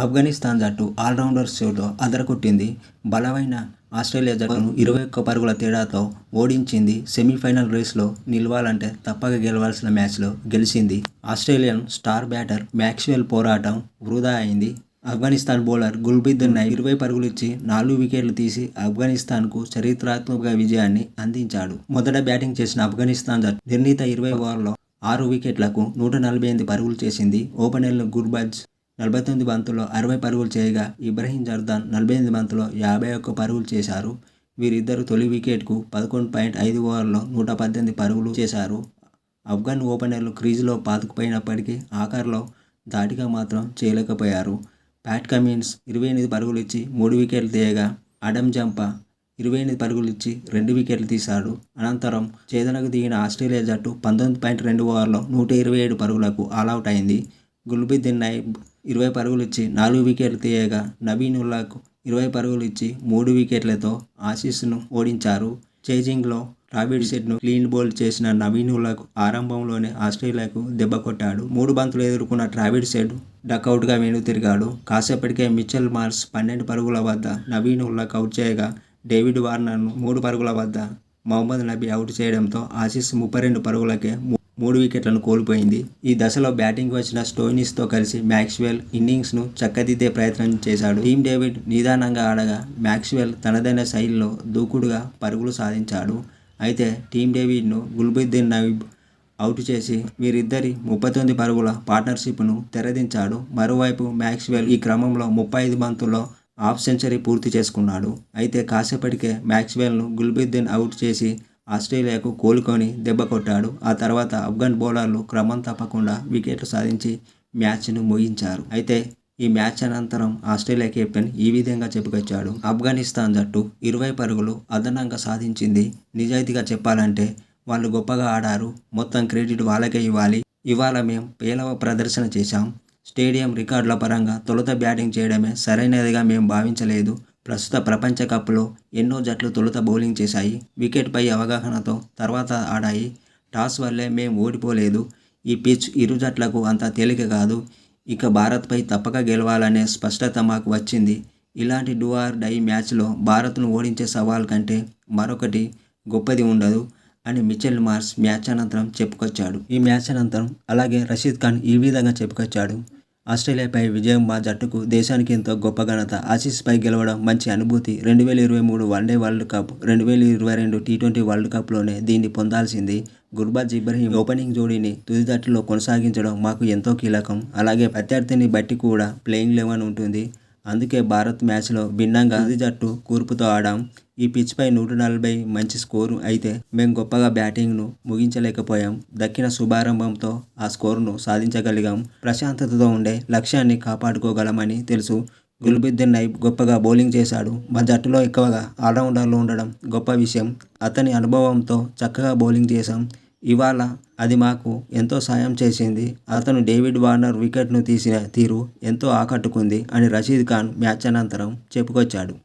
ఆఫ్ఘనిస్తాన్ జట్టు ఆల్రౌండర్ షోలో అదరగొట్టింది. బలమైన ఆస్ట్రేలియా జట్టును 21 పరుగుల తేడాతో ఓడించింది. సెమీఫైనల్ రేస్లో నిలవాలంటే తప్పక గెలవాల్సిన మ్యాచ్లో గెలిచింది. ఆస్ట్రేలియన్ స్టార్ బ్యాటర్ మ్యాక్స్వెల్ పోరాటం వృధా అయింది. ఆఫ్ఘనిస్తాన్ బౌలర్ గుల్బదీన్ నబీ 20 పరుగులిచ్చి 4 వికెట్లు తీసి ఆఫ్ఘనిస్తాన్కు చరిత్రాత్మక విజయాన్ని అందించాడు. మొదట బ్యాటింగ్ చేసిన ఆఫ్ఘనిస్తాన్ జట్టు నిర్ణీత 20 ఓవర్లలో 6 వికెట్లకు 148 పరుగులు చేసింది. ఓపెనర్లు గుర్బాజ్ 49 బంతుల్లో 60 పరుగులు చేయగా ఇబ్రహీం జర్దాన్ 48 బంతుల్లో 51 పరుగులు చేశారు. వీరిద్దరూ తొలి వికెట్కు 11.5 ఓవర్లలో 118 పరుగులు చేశారు. ఆఫ్ఘన్ ఓపెనర్లు క్రీజులో పాతుకుపోయినప్పటికీ ఆఖర్లో ధాటిగా మాత్రం చేయలేకపోయారు. ప్యాట్ కమిన్స్ 28 పరుగులు ఇచ్చి 3 వికెట్లు తీయగా అడమ్ జంపా 28 పరుగులు ఇచ్చి 2 వికెట్లు తీశాడు. అనంతరం ఛేదనకు దిగిన ఆస్ట్రేలియా జట్టు 19.2 ఓవర్లలో 127 పరుగులకు ఆలౌట్ అయింది. గుల్బదీన్ నబీ 20 పరుగులు ఇచ్చి 4 వికెట్లు తీయగా నబీనుల్లాహ్ 20 పరుగులు ఇచ్చి 3 వికెట్లతో ఆసీస్ను ఓడించారు. చేజింగ్లో ట్రావిస్ హెడ్ను క్లీన్ బౌల్డ్ చేసిన నబీనుల్లాహ్ ఆరంభంలోనే ఆస్ట్రేలియాకు దెబ్బ కొట్టాడు. 3 బంతులు ఎదుర్కొన్న ట్రావిస్ హెడ్ డకౌట్గా వెనుతిరిగాడు. కాసేపటికే మిచెల్ మార్ష్ 12 పరుగుల వద్ద నబీనుల్లాహ్ అవుట్ చేయగా డేవిడ్ వార్నర్ను 3 పరుగుల వద్ద మహమ్మద్ నబీ అవుట్ చేయడంతో ఆసీస్ 32 పరుగులకే 3 వికెట్లను కోల్పోయింది. ఈ దశలో బ్యాటింగ్ వచ్చిన స్టోయినిస్తో కలిసి మ్యాక్స్వెల్ ఇన్నింగ్స్ను చక్కదిద్దే ప్రయత్నం చేశాడు. టీమ్ డేవిడ్ నిదానంగా ఆడగా మ్యాక్స్వెల్ తనదైన శైలిలో దూకుడుగా పరుగులు సాధించాడు. అయితే టీమ్ డేవిడ్ను గుల్బదీన్ నబీ అవుట్ చేసి వీరిద్దరి 39 పరుగుల పార్ట్నర్షిప్ను తెరదించాడు. మరోవైపు మ్యాక్స్వెల్ ఈ క్రమంలో 35 బంతుల్లో హాఫ్ సెంచరీ పూర్తి చేసుకున్నాడు. అయితే కాసేపటికే మ్యాక్స్వెల్ను గుల్బదీన్ అవుట్ చేసి ఆస్ట్రేలియాకు కోలుకొని దెబ్బ కొట్టాడు. ఆ తర్వాత ఆఫ్ఘన్ బౌలర్లు క్రమం తప్పకుండా వికెట్లు సాధించి మ్యాచ్ను ముగించారు. అయితే ఈ మ్యాచ్ అనంతరం ఆస్ట్రేలియా కెప్టెన్ ఈ విధంగా చెప్పుకొచ్చాడు. ఆఫ్ఘనిస్తాన్ జట్టు 20 పరుగులు అదనంగా సాధించింది. నిజాయితీగా చెప్పాలంటే వాళ్ళు గొప్పగా ఆడారు. మొత్తం క్రెడిట్ వాళ్ళకే ఇవ్వాలి. ఇవాళ మేం పేలవ ప్రదర్శన చేశాం. స్టేడియం రికార్డుల పరంగా తొలుత బ్యాటింగ్ చేయడమే సరైనదిగా మేం భావించలేదు. ప్రస్తుత ప్రపంచ కప్లో ఎన్నో జట్లు తొలుత బౌలింగ్ చేశాయి. వికెట్పై అవగాహనతో తర్వాత ఆడాయి. టాస్ వల్లే మేం ఓడిపోలేదు. ఈ పిచ్ ఇరు జట్లకు అంత తేలిక కాదు. ఇక భారత్పై తప్పక గెలవాలనే స్పష్టత మాకు వచ్చింది. ఇలాంటి డూ ఆర్ డై మ్యాచ్లో భారత్ను ఓడించే సవాల్ కంటే మరొకటి గొప్పది ఉండదు అని మిచెల్ మార్ష్ మ్యాచ్ అనంతరం చెప్పుకొచ్చాడు. ఈ మ్యాచ్ అనంతరం అలాగే రషీద్ ఖాన్ ఈ విధంగా చెప్పుకొచ్చాడు. ఆస్ట్రేలియాపై విజయం మా జట్టుకు, దేశానికి ఎంతో గొప్ప ఘనత. ఆసీస్పై గెలవడం మంచి అనుభూతి. 2023 వన్డే వరల్డ్ కప్, 2022 టీ20 వరల్డ్ కప్లోనే దీన్ని పొందాల్సింది. గుర్బాజ్ ఇబ్రహీం ఓపెనింగ్ జోడీని తుది జట్టులో కొనసాగించడం మాకు ఎంతో కీలకం. అలాగే ప్రత్యర్థిని బట్టి కూడా ప్లేయింగ్ 11 ఉంటుంది. అందుకే భారత్ మ్యాచ్లో భిన్నంగా తుది జట్టు కూర్పుతో ఆడాం. ఈ పిచ్పై 140 మంచి స్కోరు. అయితే మేం గొప్పగా బ్యాటింగ్ను ముగించలేకపోయాం. దక్కిన శుభారంభంతో ఆ స్కోరును సాధించగలిగాం. ప్రశాంతతతో ఉండే లక్ష్యాన్ని కాపాడుకోగలమని తెలుసు. గుల్బదీన్ నబీ గొప్పగా బౌలింగ్ చేశాడు. మా జట్టులో ఎక్కువగా ఆల్రౌండర్లు ఉండడం గొప్ప విషయం. అతని అనుభవంతో చక్కగా బౌలింగ్ చేశాం. ఇవాళ అది మాకు ఎంతో సాయం చేసింది. అతను డేవిడ్ వార్నర్ వికెట్ను తీసిన తీరు ఎంతో ఆకట్టుకుంది అని రషీద్ ఖాన్ మ్యాచ్ అనంతరం చెప్పుకొచ్చాడు.